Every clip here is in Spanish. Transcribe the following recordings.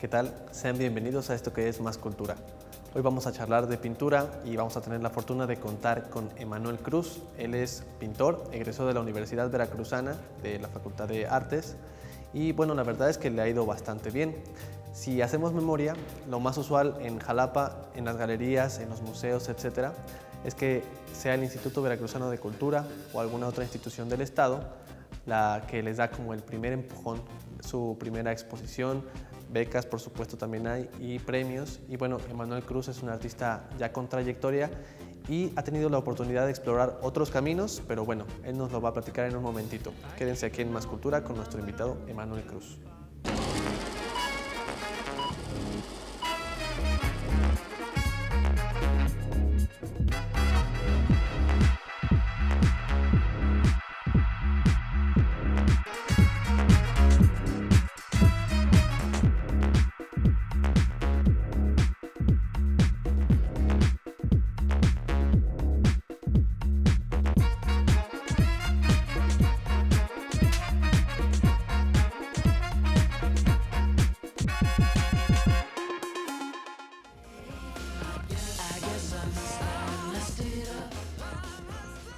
¿Qué tal? Sean bienvenidos a esto que es Más Cultura. Hoy vamos a charlar de pintura y vamos a tener la fortuna de contar con Emanuel Cruz. Él es pintor, egresó de la Universidad Veracruzana de la Facultad de Artes y bueno, la verdad es que le ha ido bastante bien. Si hacemos memoria, lo más usual en Jalapa, en las galerías, en los museos, etcétera, es que sea el Instituto Veracruzano de Cultura o alguna otra institución del Estado la que les da como el primer empujón, su primera exposición, becas por supuesto también hay y premios. Y bueno, Emanuel Cruz es un artista ya con trayectoria y ha tenido la oportunidad de explorar otros caminos, pero bueno, él nos lo va a platicar en un momentito. Quédense aquí en Más Cultura con nuestro invitado Emanuel Cruz.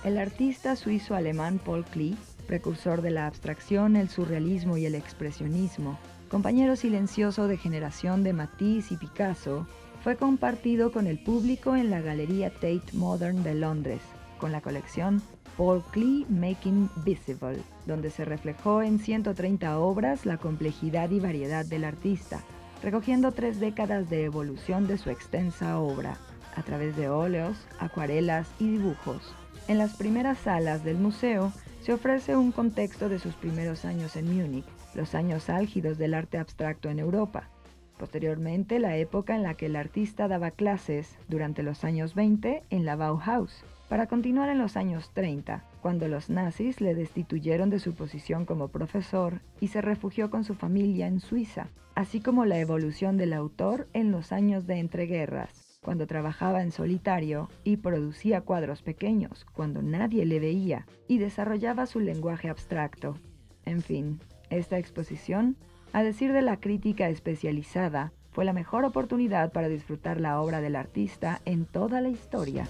El artista suizo-alemán Paul Klee, precursor de la abstracción, el surrealismo y el expresionismo, compañero silencioso de generación de Matisse y Picasso, fue compartido con el público en la Galería Tate Modern de Londres, con la colección Paul Klee Making Visible, donde se reflejó en 130 obras la complejidad y variedad del artista, recogiendo 3 décadas de evolución de su extensa obra, a través de óleos, acuarelas y dibujos. En las primeras salas del museo se ofrece un contexto de sus primeros años en Múnich, los años álgidos del arte abstracto en Europa. Posteriormente, la época en la que el artista daba clases durante los años 20 en la Bauhaus, para continuar en los años 30, cuando los nazis le destituyeron de su posición como profesor y se refugió con su familia en Suiza, así como la evolución del autor en los años de entreguerras, cuando trabajaba en solitario y producía cuadros pequeños cuando nadie le veía y desarrollaba su lenguaje abstracto. En fin, esta exposición, a decir de la crítica especializada, fue la mejor oportunidad para disfrutar la obra del artista en toda la historia.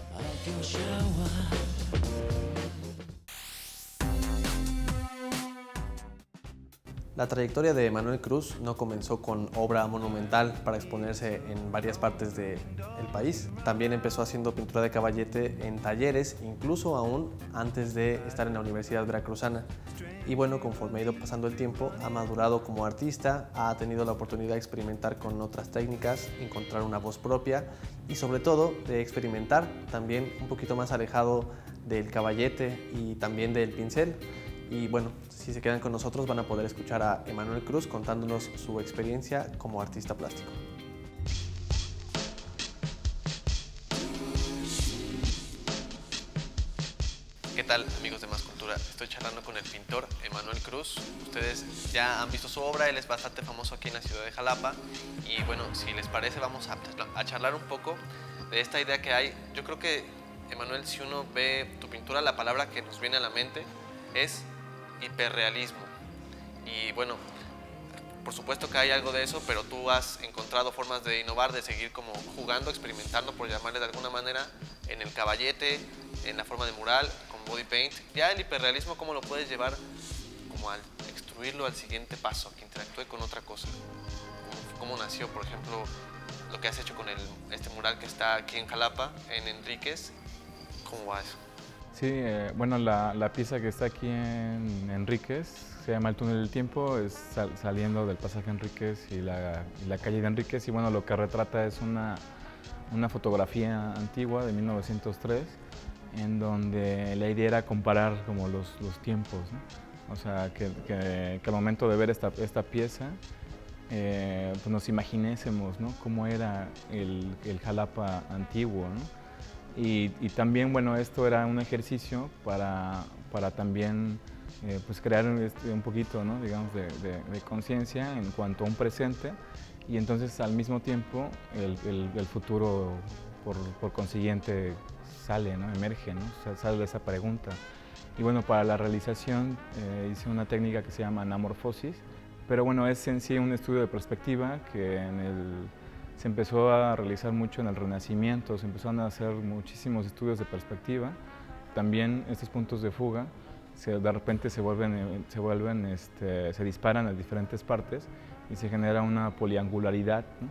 La trayectoria de Emanuel Cruz no comenzó con obra monumental para exponerse en varias partes del país. También empezó haciendo pintura de caballete en talleres, incluso aún antes de estar en la Universidad Veracruzana. Y bueno, conforme ha ido pasando el tiempo, ha madurado como artista, ha tenido la oportunidad de experimentar con otras técnicas, encontrar una voz propia y sobre todo de experimentar también un poquito más alejado del caballete y también del pincel. Y bueno, si se quedan con nosotros van a poder escuchar a Emanuel Cruz contándonos su experiencia como artista plástico. ¿Qué tal, amigos de Más Cultura? Estoy charlando con el pintor Emanuel Cruz. Ustedes ya han visto su obra, él es bastante famoso aquí en la ciudad de Jalapa. Y bueno, si les parece vamos a charlar un poco de esta idea que hay. Yo creo que, Emanuel, si uno ve tu pintura, la palabra que nos viene a la mente es hiperrealismo. Y bueno, por supuesto que hay algo de eso, pero tú has encontrado formas de innovar, de seguir como jugando, experimentando, por llamarle de alguna manera, en el caballete, en la forma de mural, con body paint. Ya el hiperrealismo, ¿cómo lo puedes llevar como al extruirlo al siguiente paso, que interactúe con otra cosa? ¿Cómo nació, por ejemplo, lo que has hecho con este mural que está aquí en Jalapa, en Enríquez? ¿Cómo va eso? Sí, bueno, la pieza que está aquí en Enríquez se llama El Túnel del Tiempo, es saliendo del pasaje Enríquez y la calle de Enríquez, y bueno, lo que retrata es una fotografía antigua de 1903, en donde la idea era comparar como los tiempos, ¿no? O sea, que al momento de ver esta pieza, pues nos imaginésemos, ¿no?, cómo era el Jalapa antiguo, ¿no? Y también, bueno, esto era un ejercicio para también pues crear un poquito, ¿no?, digamos, de conciencia en cuanto a un presente, y entonces al mismo tiempo el futuro por consiguiente sale, ¿no?, emerge, ¿no?, o sea, sale esa pregunta. Y bueno, para la realización hice una técnica que se llama anamorfosis, pero bueno, es en sí un estudio de perspectiva que se empezó a realizar mucho en el Renacimiento, se empezaron a hacer muchísimos estudios de perspectiva. También estos puntos de fuga de repente se disparan a diferentes partes y se genera una poliangularidad, ¿no?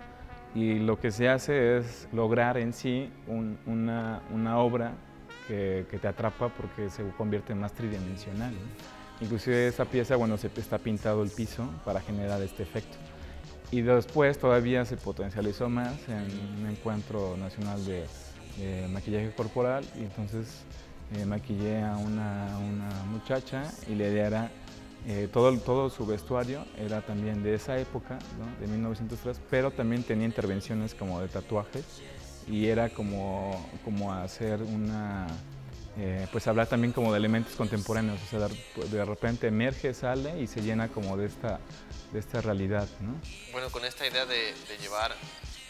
Y lo que se hace es lograr en sí una obra que te atrapa porque se convierte en más tridimensional, ¿no? Inclusive esa pieza, bueno, está pintado el piso para generar este efecto. Y después todavía se potencializó más en un encuentro nacional de maquillaje corporal, y entonces maquillé a una muchacha y la idea era, todo su vestuario era también de esa época, ¿no? De 1903, pero también tenía intervenciones como de tatuajes, y era como hacer pues hablar también como de elementos contemporáneos, o sea, de repente emerge, sale y se llena como de esta realidad, ¿no? Bueno, con esta idea de llevar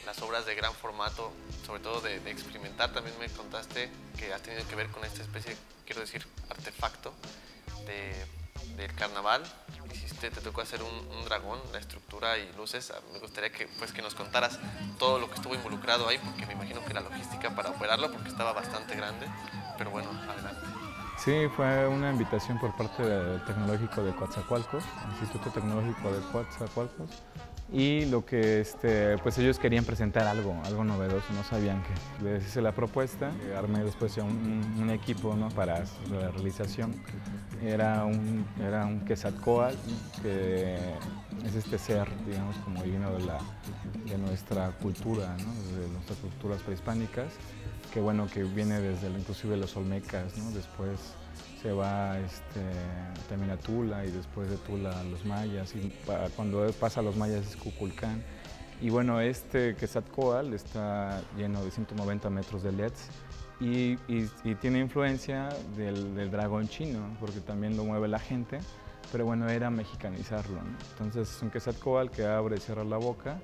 las obras de gran formato, sobre todo de experimentar, también me contaste que has tenido que ver con esta especie, quiero decir, artefacto del carnaval. Te tocó hacer un dragón, la estructura y luces. Me gustaría que nos contaras todo lo que estuvo involucrado ahí, porque me imagino que la logística para operarlo, porque estaba bastante grande, pero bueno, adelante. Sí, fue una invitación por parte del Tecnológico de Coatzacoalcos, Instituto Tecnológico de Coatzacoalcos, y lo que pues ellos querían presentar algo novedoso, no sabían qué. Les hice la propuesta, armé después un equipo, ¿no? Para la realización. Era un Quetzalcóatl, que es este ser, digamos, como divino de nuestra cultura, ¿no? De nuestras culturas prehispánicas, que bueno, que viene desde inclusive los olmecas, ¿no? Después se va también a Tula, y después de Tula a los mayas, y cuando pasa a los mayas es Kukulcán. Y bueno, Quetzalcóatl está lleno de 190 metros de LEDs, y tiene influencia del dragón chino, porque también lo mueve la gente, pero bueno, era mexicanizarlo, ¿no? Entonces es un Quetzalcóatl que abre y cierra la boca,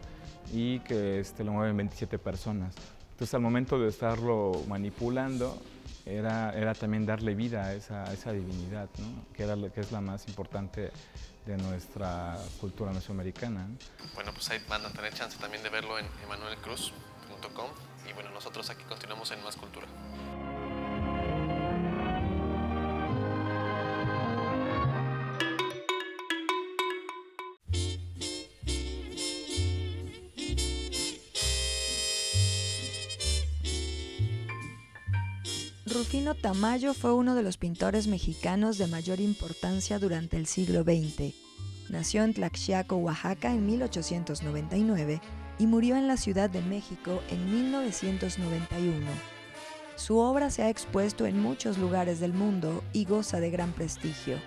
y que lo mueven 27 personas. Entonces al momento de estarlo manipulando, era también darle vida a esa divinidad, ¿no? que es la más importante de nuestra cultura mesoamericana, ¿no? Bueno, pues ahí van a tener chance también de verlo en emanuelcruz.com, y bueno, nosotros aquí continuamos en Más Cultura. Rufino Tamayo fue uno de los pintores mexicanos de mayor importancia durante el siglo XX. Nació en Tlaxiaco, Oaxaca, en 1899 y murió en la Ciudad de México en 1991. Su obra se ha expuesto en muchos lugares del mundo y goza de gran prestigio.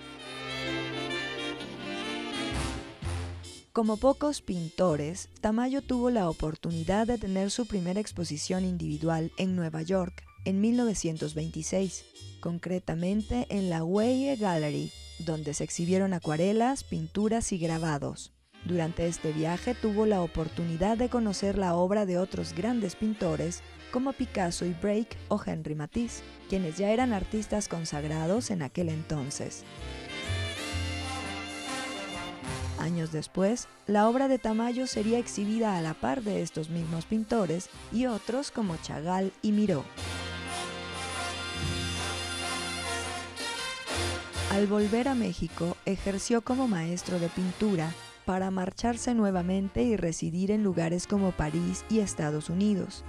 Como pocos pintores, Tamayo tuvo la oportunidad de tener su primera exposición individual en Nueva York en 1926, concretamente en la Weie Gallery, donde se exhibieron acuarelas, pinturas y grabados. Durante este viaje tuvo la oportunidad de conocer la obra de otros grandes pintores como Picasso y Braque o Henri Matisse, quienes ya eran artistas consagrados en aquel entonces. Años después, la obra de Tamayo sería exhibida a la par de estos mismos pintores y otros como Chagall y Miró. Al volver a México, ejerció como maestro de pintura para marcharse nuevamente y residir en lugares como París y Estados Unidos.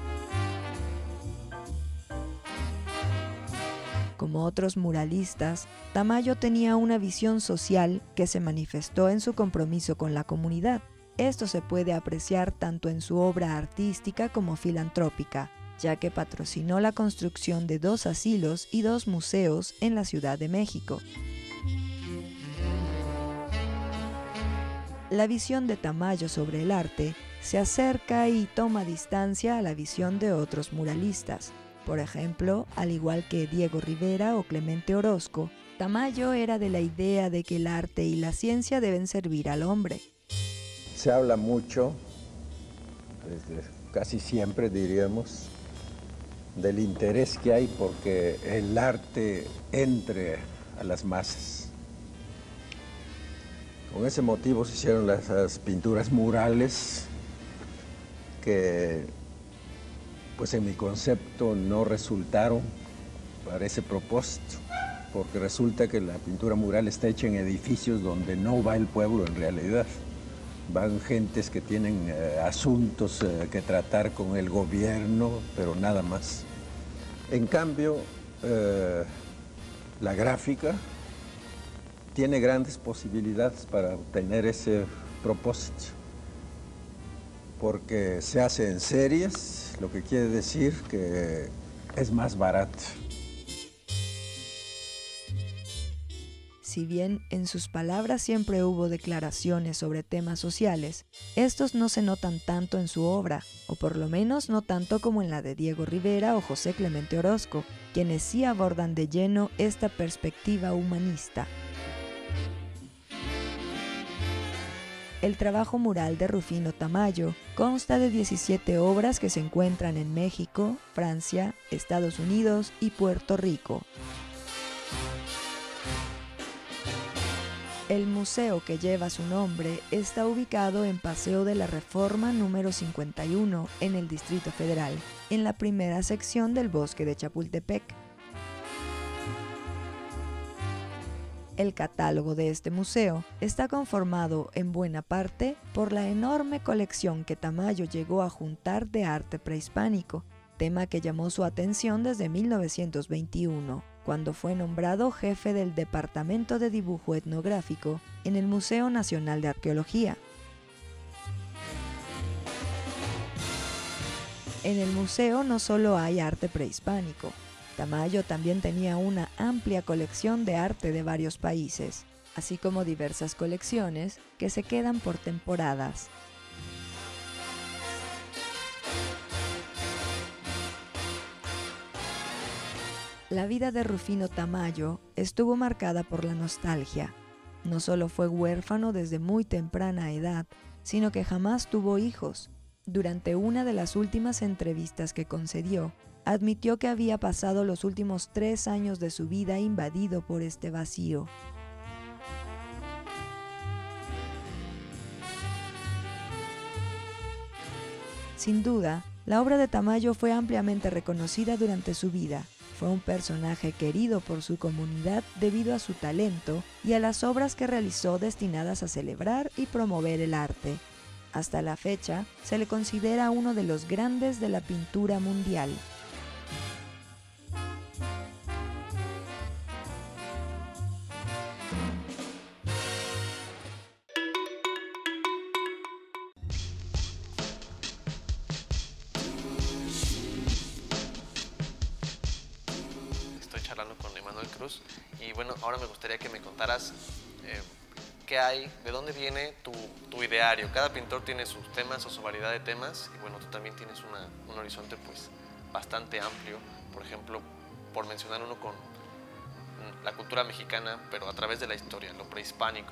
Como otros muralistas, Tamayo tenía una visión social que se manifestó en su compromiso con la comunidad. Esto se puede apreciar tanto en su obra artística como filantrópica, ya que patrocinó la construcción de 2 asilos y 2 museos en la Ciudad de México. La visión de Tamayo sobre el arte se acerca y toma distancia a la visión de otros muralistas. Por ejemplo, al igual que Diego Rivera o Clemente Orozco, Tamayo era de la idea de que el arte y la ciencia deben servir al hombre. Se habla mucho, casi siempre diríamos, del interés que hay porque el arte entre a las masas. Con ese motivo se hicieron las pinturas murales que, pues en mi concepto, no resultaron para ese propósito, porque resulta que la pintura mural está hecha en edificios donde no va el pueblo en realidad. Van gentes que tienen asuntos que tratar con el gobierno, pero nada más. En cambio, la gráfica tiene grandes posibilidades para obtener ese propósito, porque se hace en series, lo que quiere decir que es más barato. Si bien en sus palabras siempre hubo declaraciones sobre temas sociales, estos no se notan tanto en su obra, o por lo menos no tanto como en la de Diego Rivera o José Clemente Orozco, quienes sí abordan de lleno esta perspectiva humanista. El trabajo mural de Rufino Tamayo consta de 17 obras que se encuentran en México, Francia, Estados Unidos y Puerto Rico. El museo que lleva su nombre está ubicado en Paseo de la Reforma número 51 en el Distrito Federal, en la primera sección del Bosque de Chapultepec. El catálogo de este museo está conformado en buena parte por la enorme colección que Tamayo llegó a juntar de arte prehispánico, tema que llamó su atención desde 1921. Cuando fue nombrado jefe del Departamento de Dibujo Etnográfico en el Museo Nacional de Arqueología. En el museo no solo hay arte prehispánico, Tamayo también tenía una amplia colección de arte de varios países, así como diversas colecciones que se quedan por temporadas. La vida de Rufino Tamayo estuvo marcada por la nostalgia. No solo fue huérfano desde muy temprana edad, sino que jamás tuvo hijos. Durante una de las últimas entrevistas que concedió, admitió que había pasado los últimos 3 años de su vida invadido por este vacío. Sin duda, la obra de Tamayo fue ampliamente reconocida durante su vida. Fue un personaje querido por su comunidad debido a su talento y a las obras que realizó destinadas a celebrar y promover el arte. Hasta la fecha, se le considera uno de los grandes de la pintura mundial. Charlando con Emanuel Cruz y bueno, ahora me gustaría que me contaras qué hay, de dónde viene tu ideario. Cada pintor tiene sus temas o su variedad de temas y bueno, tú también tienes un horizonte pues bastante amplio, por ejemplo, por mencionar uno con la cultura mexicana, pero a través de la historia, lo prehispánico.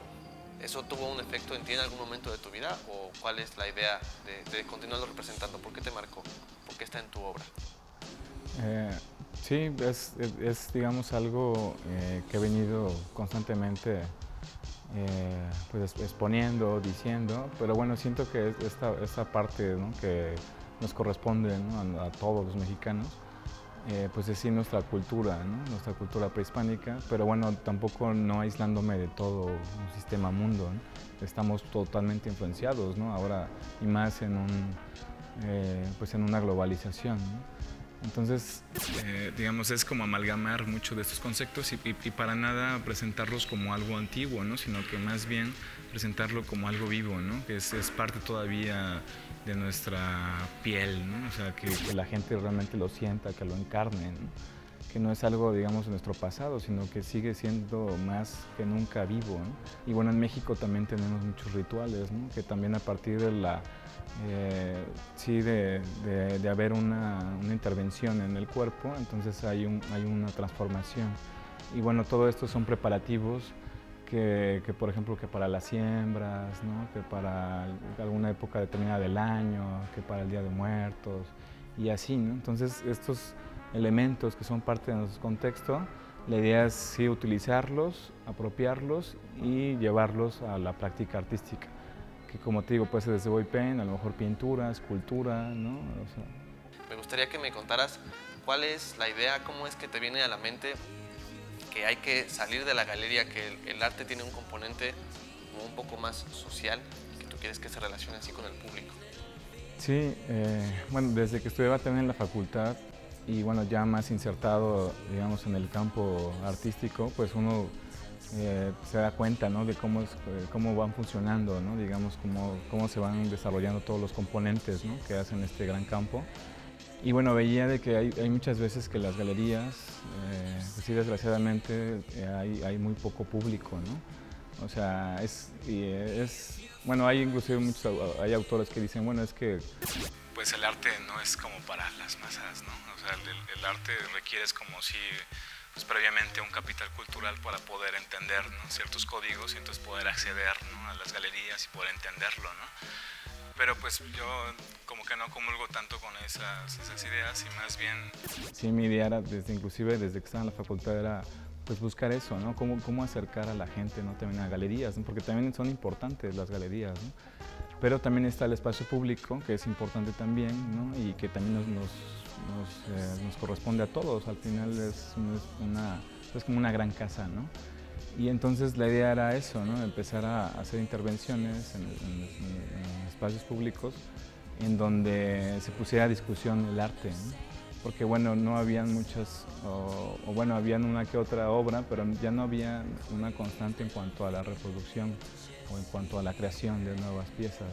¿Eso tuvo un efecto en ti en algún momento de tu vida o cuál es la idea de continuarlo representando? ¿Por qué te marcó? ¿Por qué está en tu obra? Sí, es digamos algo que he venido constantemente pues exponiendo, diciendo, pero bueno, siento que esta parte, ¿no?, que nos corresponde, ¿no?, a todos los mexicanos, pues es sí nuestra cultura, ¿no?, nuestra cultura prehispánica, pero bueno, tampoco no aislándome de todo un sistema mundo, ¿no? Estamos totalmente influenciados, ¿no?, ahora y más en pues en una globalización, ¿no? Entonces, digamos, es como amalgamar mucho de estos conceptos y para nada presentarlos como algo antiguo, ¿no?, sino que más bien presentarlo como algo vivo, ¿no?, que es parte todavía de nuestra piel, ¿no?, o sea, que la gente realmente lo sienta, que lo encarne, ¿no?, que no es algo, digamos, de nuestro pasado, sino que sigue siendo más que nunca vivo, ¿no? Y bueno, en México también tenemos muchos rituales, ¿no?, que también a partir de la sí, de haber una intervención en el cuerpo, entonces hay una transformación. Y bueno, todo esto son preparativos que por ejemplo, que para las siembras, ¿no?, que para alguna época determinada del año, que para el Día de Muertos, y así, ¿no? Entonces, estos elementos que son parte de nuestro contexto, La idea es sí utilizarlos, apropiarlos y llevarlos a la práctica artística, que como te digo puede ser desde boy paint, a lo mejor pintura, escultura, ¿no? O sea, Me gustaría que me contaras cuál es la idea, cómo es que te viene a la mente que hay que salir de la galería, que el arte tiene un componente como un poco más social, que tú quieres que se relacione así con el público. sí, bueno, desde que estudiaba también en la facultad y bueno, ya más insertado, digamos, en el campo artístico, pues uno se da cuenta, ¿no? De cómo van funcionando, ¿no? Digamos, cómo se van desarrollando todos los componentes, ¿no? Que hacen este gran campo. Y bueno, veía de que hay muchas veces que las galerías, pues sí, desgraciadamente hay muy poco público, ¿no? O sea, bueno, hay inclusive hay autores que dicen, bueno, es que pues el arte no es como para las masas, ¿no? O sea, el arte requiere como si pues, previamente un capital cultural para poder entender, ¿no? Ciertos códigos y entonces poder acceder, ¿no? A las galerías y poder entenderlo, ¿no? Pero pues yo como que no comulgo tanto con esas ideas y más bien... Sí, mi idea era, inclusive desde que estaba en la facultad, era pues buscar eso, ¿no? Cómo acercar a la gente, ¿no? También a galerías, ¿no? Porque también son importantes las galerías, ¿no? Pero también está el espacio público, que es importante también, ¿no? Y que también nos corresponde a todos. Al final es como una gran casa, ¿no? Y entonces la idea era eso, ¿no? Empezar a hacer intervenciones en espacios públicos en donde se pusiera a discusión el arte, ¿no? Porque bueno, no habían muchas, o bueno, habían una que otra obra, pero ya no había una constante en cuanto a la reproducción o en cuanto a la creación de nuevas piezas.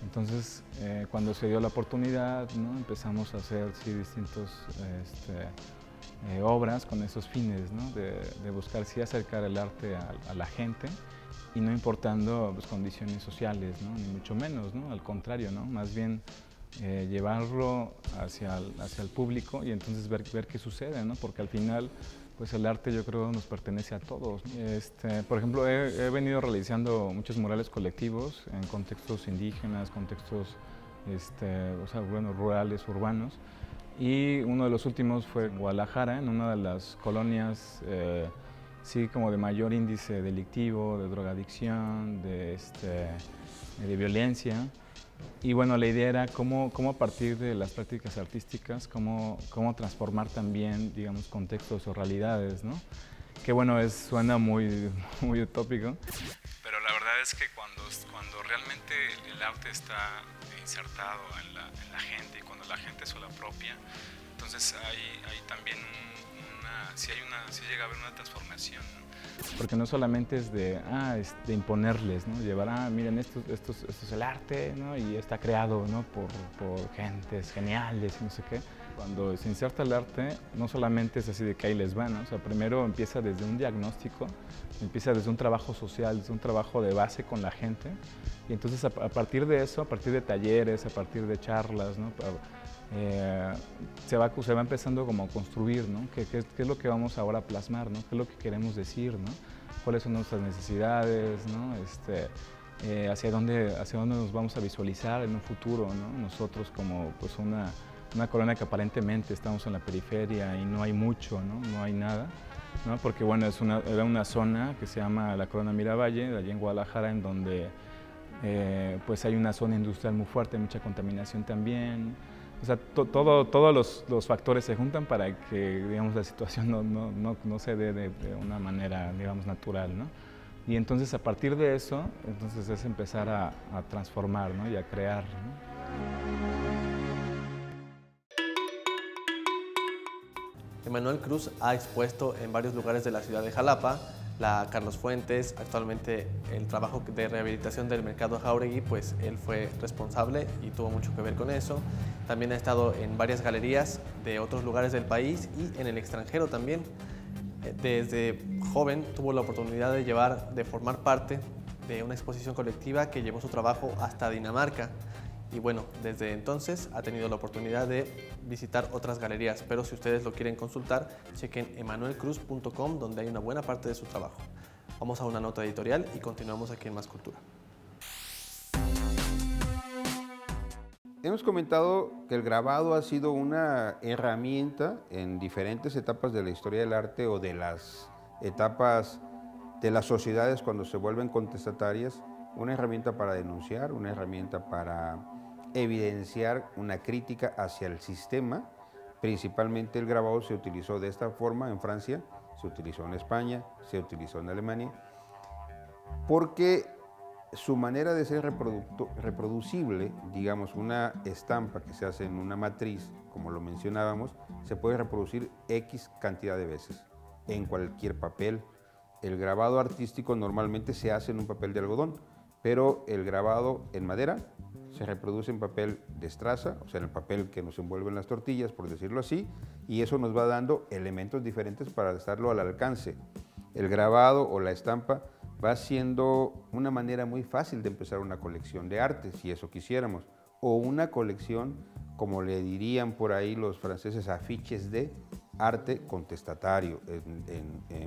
Entonces, cuando se dio la oportunidad, ¿no? Empezamos a hacer sí, distintos obras con esos fines, ¿no? de buscar sí acercar el arte a la gente y no importando pues, condiciones sociales, ¿no? Ni mucho menos, ¿no? Al contrario, ¿no? Más bien llevarlo hacia el público y entonces ver qué sucede, ¿no? Porque al final pues el arte yo creo nos pertenece a todos. Por ejemplo, he venido realizando muchos murales colectivos en contextos indígenas, contextos o sea, bueno, rurales, urbanos. Y uno de los últimos fue en Guadalajara, en una de las colonias sí como de mayor índice delictivo, de drogadicción, de violencia. Y bueno, la idea era cómo a partir de las prácticas artísticas, cómo transformar también, digamos, contextos o realidades, ¿no? Que bueno, suena muy utópico. Pero la verdad es que cuando realmente el arte está insertado en la gente y cuando la gente se lo apropia, entonces hay también sí llega a haber una transformación, ¿no? Porque no solamente es de imponerles, ¿no? Llevar, miren, esto es el arte, ¿no? Y está creado, ¿no? por gentes geniales y no sé qué. Cuando se inserta el arte, no solamente es así de que ahí les va, ¿no? O sea, primero empieza desde un diagnóstico, empieza desde un trabajo social, desde un trabajo de base con la gente. Y entonces a partir de eso, a partir de talleres, a partir de charlas, ¿no? Se va empezando como a construir, ¿no? ¿Qué es lo que vamos ahora a plasmar, ¿no? ¿Qué es lo que queremos decir, ¿no? ¿Cuáles son nuestras necesidades, ¿no? Hacia dónde nos vamos a visualizar en un futuro, ¿no? Nosotros como pues una colonia que aparentemente estamos en la periferia y no hay mucho, ¿no? No hay nada, ¿no? Porque bueno, era una zona que se llama la Colonia Miravalle, de allí en Guadalajara, en donde pues hay una zona industrial muy fuerte, mucha contaminación también. O sea, todos los factores se juntan para que, digamos, la situación no se dé de una manera, digamos, natural, ¿no? Y entonces, a partir de eso, entonces es empezar a transformar, ¿no? Y a crear, ¿no? Emanuel Cruz ha expuesto en varios lugares de la ciudad de Jalapa, la Carlos Fuentes. Actualmente el trabajo de rehabilitación del Mercado Jáuregui, pues él fue responsable y tuvo mucho que ver con eso. También ha estado en varias galerías de otros lugares del país y en el extranjero también. Desde joven tuvo la oportunidad de formar parte de una exposición colectiva que llevó su trabajo hasta Dinamarca. Y bueno, desde entonces ha tenido la oportunidad de visitar otras galerías, pero si ustedes lo quieren consultar, chequen emanuelcruz.com, donde hay una buena parte de su trabajo. Vamos a una nota editorial y continuamos aquí en Más Cultura. Hemos comentado que el grabado ha sido una herramienta en diferentes etapas de la historia del arte o de las etapas de las sociedades cuando se vuelven contestatarias, una herramienta para denunciar, una herramienta para evidenciar una crítica hacia el sistema. Principalmente el grabado se utilizó de esta forma en Francia, se utilizó en España, se utilizó en Alemania, porque su manera de ser reproducible, digamos, una estampa que se hace en una matriz, como lo mencionábamos, se puede reproducir X cantidad de veces, en cualquier papel. El grabado artístico normalmente se hace en un papel de algodón, pero el grabado en madera se reproduce en papel de estraza, o sea, en el papel que nos envuelven las tortillas, por decirlo así, y eso nos va dando elementos diferentes para estarlo al alcance. El grabado o la estampa va siendo una manera muy fácil de empezar una colección de arte, si eso quisiéramos, o una colección, como le dirían por ahí los franceses, afiches de arte contestatario.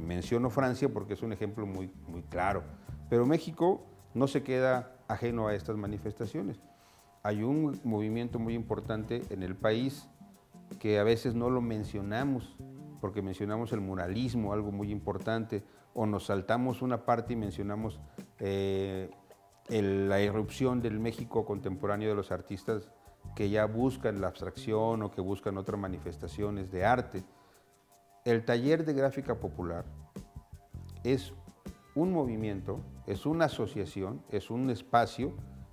Menciono Francia porque es un ejemplo muy claro, pero México no se queda ajeno a estas manifestaciones. Hay un movimiento muy importante en el país que a veces no lo mencionamos, porque mencionamos el muralismo, algo muy importante, o nos saltamos una parte y mencionamos la irrupción del México contemporáneo de los artistas que ya buscan la abstracción o que buscan otras manifestaciones de arte. El taller de gráfica popular es un movimiento, es una asociación, es un espacio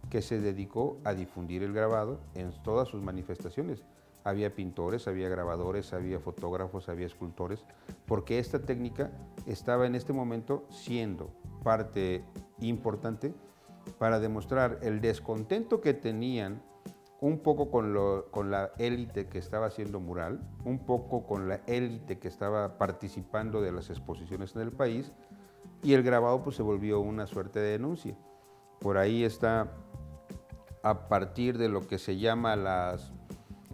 que se dedicó a difundir el grabado en todas sus manifestaciones. Había pintores, había grabadores, había fotógrafos, había escultores, porque esta técnica estaba en este momento siendo parte importante para demostrar el descontento que tenían un poco con la élite que estaba haciendo mural, un poco con la élite que estaba participando de las exposiciones en el país, y el grabado pues se volvió una suerte de denuncia. Por ahí está, a partir de lo que se llama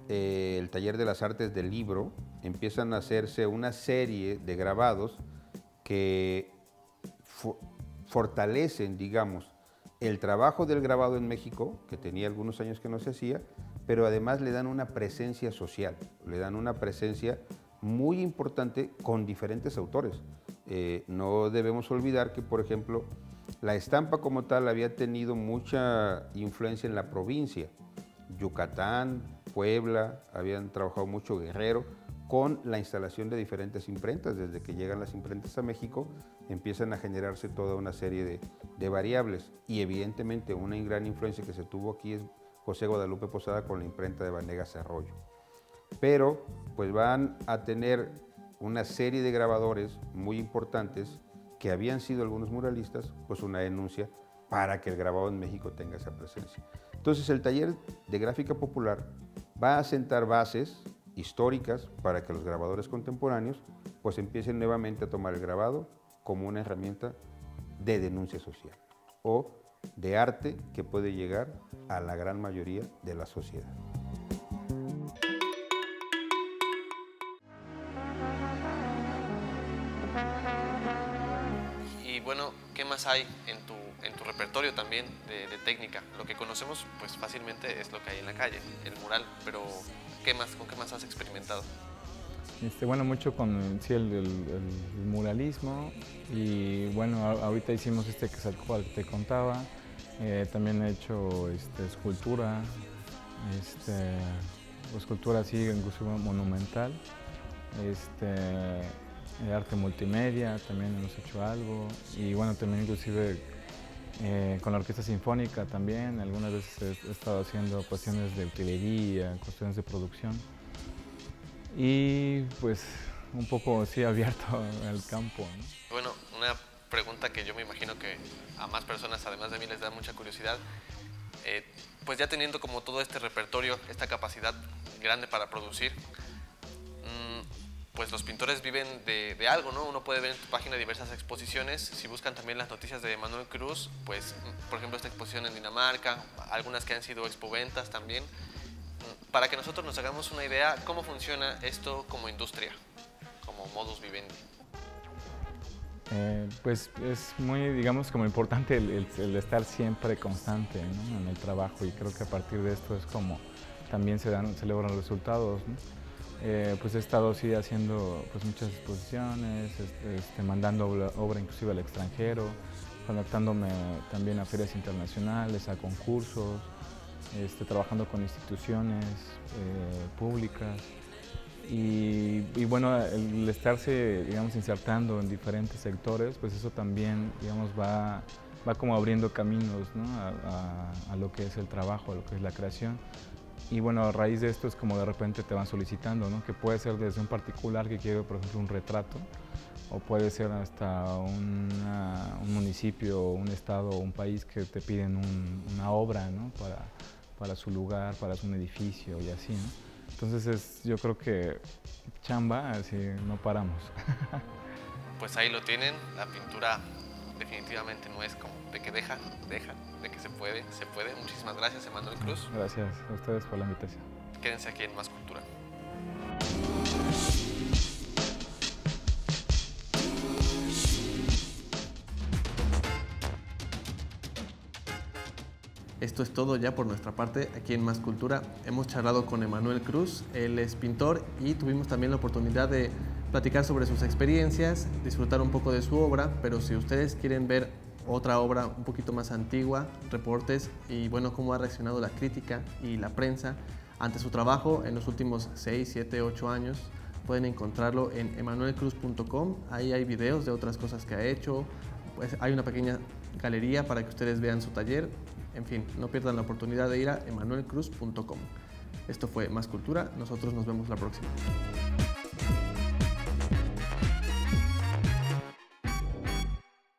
el taller de las artes del libro, empiezan a hacerse una serie de grabados que fortalecen, digamos, el trabajo del grabado en México, que tenía algunos años que no se hacía, pero además le dan una presencia social, le dan una presencia muy importante con diferentes autores. No debemos olvidar que, por ejemplo, la estampa como tal había tenido mucha influencia en la provincia. Yucatán, Puebla, habían trabajado mucho Guerrero con la instalación de diferentes imprentas. Desde que llegan las imprentas a México, empiezan a generarse toda una serie de variables, y evidentemente una gran influencia que se tuvo aquí es José Guadalupe Posada con la imprenta de Vanegas Arroyo. Pero pues van a tener una serie de grabadores muy importantes que habían sido algunos muralistas, pues una denuncia para que el grabado en México tenga esa presencia. Entonces el taller de gráfica popular va a sentar bases históricas para que los grabadores contemporáneos pues empiecen nuevamente a tomar el grabado como una herramienta de denuncia social o de arte que puede llegar a la gran mayoría de la sociedad. Y bueno, ¿qué más hay en tu repertorio también de técnica? Lo que conocemos pues fácilmente es lo que hay en la calle, el mural, pero ¿con qué más has experimentado? Bueno, mucho con sí, el muralismo, y bueno, ahorita hicimos Quetzalcóatl que te contaba. También he hecho escultura, escultura así, incluso monumental, arte multimedia, también hemos hecho algo, y bueno, también inclusive con la orquesta sinfónica también, algunas veces he estado haciendo cuestiones de utilería, cuestiones de producción. Y pues un poco sí abierto al campo, ¿no? Bueno, una pregunta que yo me imagino que a más personas además de mí les da mucha curiosidad, pues ya teniendo como todo este repertorio, esta capacidad grande para producir, pues los pintores viven de algo, ¿no? Uno puede ver en tu página diversas exposiciones. Si buscan también las noticias de Emanuel Cruz, pues por ejemplo esta exposición en Dinamarca, algunas que han sido expoventas también, para que nosotros nos hagamos una idea cómo funciona esto como industria, como modus vivendi. Pues es muy, digamos, como importante el estar siempre constante, ¿no?, en el trabajo, y creo que a partir de esto es como también se logran resultados, ¿no? Pues he estado sí haciendo pues muchas exposiciones, mandando obra inclusive al extranjero, conectándome también a ferias internacionales, a concursos, trabajando con instituciones públicas. Y bueno, el estarse, digamos, insertando en diferentes sectores, pues eso también, digamos, va como abriendo caminos, ¿no?, a lo que es el trabajo, a lo que es la creación. Y bueno, a raíz de esto es como de repente te van solicitando, ¿no?, que puede ser desde un particular que quiere, por ejemplo, un retrato, o puede ser hasta un municipio, un estado o un país que te piden una obra, ¿no?, para su lugar, para un edificio y así, ¿no? Entonces yo creo que chamba, así no paramos. Pues ahí lo tienen, la pintura definitivamente no es como de que deja, de que se puede. Muchísimas gracias, Emanuel Cruz. Gracias a ustedes por la invitación. Quédense aquí en Más Cultura. Esto es todo ya por nuestra parte aquí en Más Cultura. Hemos charlado con Emanuel Cruz, él es pintor, y tuvimos también la oportunidad de platicar sobre sus experiencias, disfrutar un poco de su obra, pero si ustedes quieren ver otra obra un poquito más antigua, reportes y bueno, cómo ha reaccionado la crítica y la prensa ante su trabajo en los últimos 6, 7, 8 años, pueden encontrarlo en emanuelcruz.com. Ahí hay videos de otras cosas que ha hecho, pues hay una pequeña galería para que ustedes vean su taller. En fin, no pierdan la oportunidad de ir a emanuelcruz.com. Esto fue Más Cultura, nosotros nos vemos la próxima.